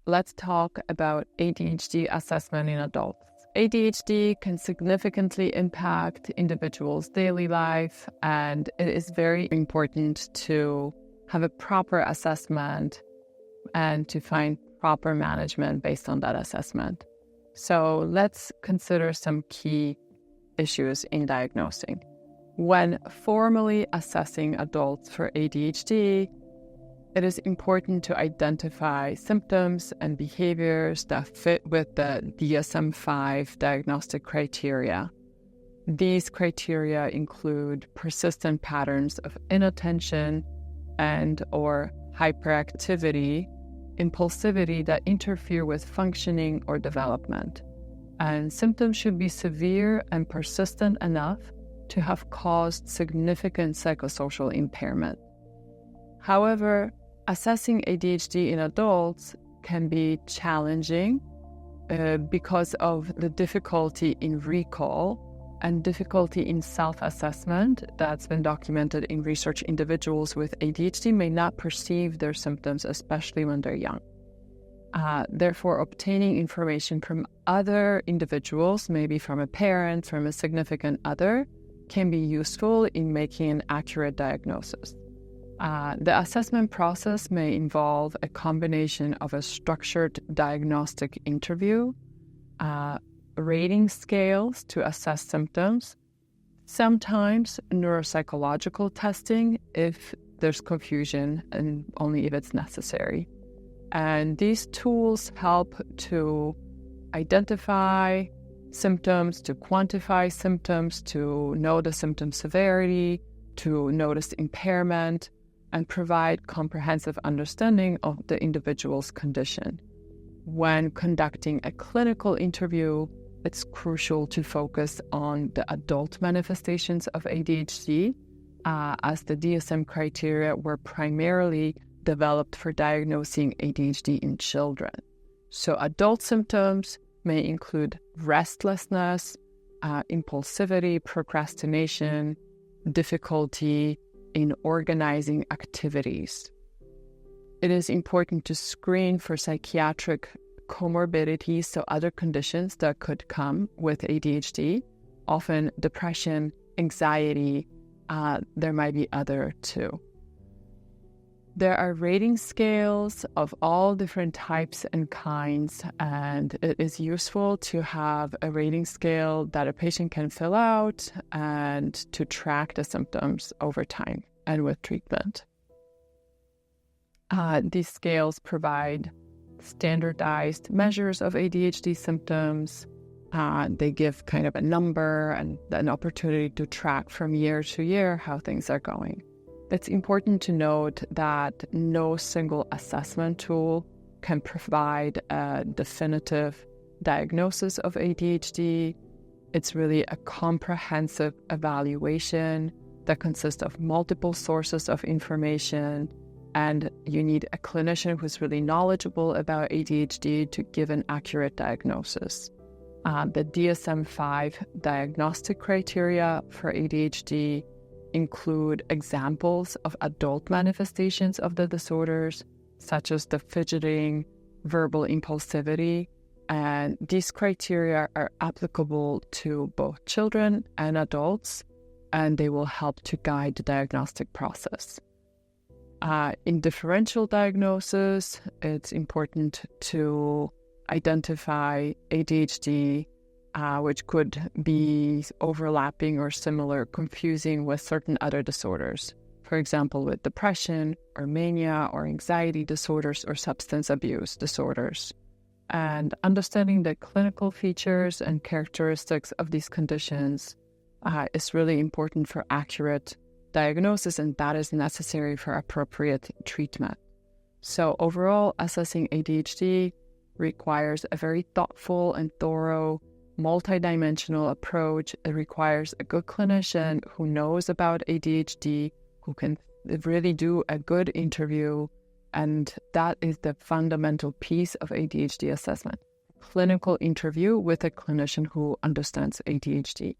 let's talk about ADHD assessment in adults. ADHD can significantly impact individuals' daily life, and it is very important to have a proper assessment and to find proper management based on that assessment. So let's consider some key issues in diagnosing. When formally assessing adults for ADHD, it is important to identify symptoms and behaviors that fit with the DSM-5 diagnostic criteria. These criteria include persistent patterns of inattention and/or hyperactivity, impulsivity that interfere with functioning or development. And symptoms should be severe and persistent enough to have caused significant psychosocial impairment. However, assessing ADHD in adults can be challenging because of the difficulty in recall and difficulty in self-assessment that's been documented in research. Individuals with ADHD may not perceive their symptoms, especially when they're young. Therefore, obtaining information from other individuals, maybe from a parent, from a significant other, can be useful in making an accurate diagnosis. The assessment process may involve a combination of a structured diagnostic interview, rating scales to assess symptoms, sometimes neuropsychological testing if there's confusion and only if it's necessary. And these tools help to identify symptoms, to quantify symptoms, to know the symptom severity, to notice impairment, and provide comprehensive understanding of the individual's condition. When conducting a clinical interview, it's crucial to focus on the adult manifestations of ADHD, as the DSM criteria were primarily developed for diagnosing ADHD in children. So adult symptoms may include restlessness, impulsivity, procrastination, difficulty in organizing activities. It is important to screen for psychiatric comorbidities, so other conditions that could come with ADHD, often depression, anxiety, there might be other too. There are rating scales of all different types and kinds, and it is useful to have a rating scale that a patient can fill out and to track the symptoms over time and with treatment. These scales provide standardized measures of ADHD symptoms. They give kind of a number and an opportunity to track from year to year how things are going. It's important to note that no single assessment tool can provide a definitive diagnosis of ADHD. It's really a comprehensive evaluation that consists of multiple sources of information, and you need a clinician who's really knowledgeable about ADHD to give an accurate diagnosis. The DSM-5 diagnostic criteria for ADHD include examples of adult manifestations of the disorders, such as the fidgeting, verbal impulsivity, and these criteria are applicable to both children and adults, and they will help to guide the diagnostic process. In differential diagnosis, it's important to identify ADHD, which could be overlapping or similar, confusing with certain other disorders. For example, with depression or mania or anxiety disorders or substance abuse disorders. And understanding the clinical features and characteristics of these conditions is really important for accurate diagnosis, and that is necessary for appropriate treatment. So overall, assessing ADHD requires a very thoughtful and thorough, multidimensional approach. It requires a good clinician who knows about ADHD, who can really do a good interview, and that is the fundamental piece of ADHD assessment. Clinical interview with a clinician who understands ADHD.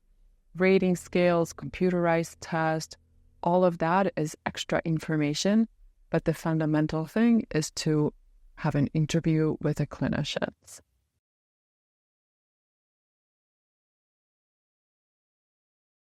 Rating scales, computerized tests, all of that is extra information, but the fundamental thing is to have an interview with a clinician.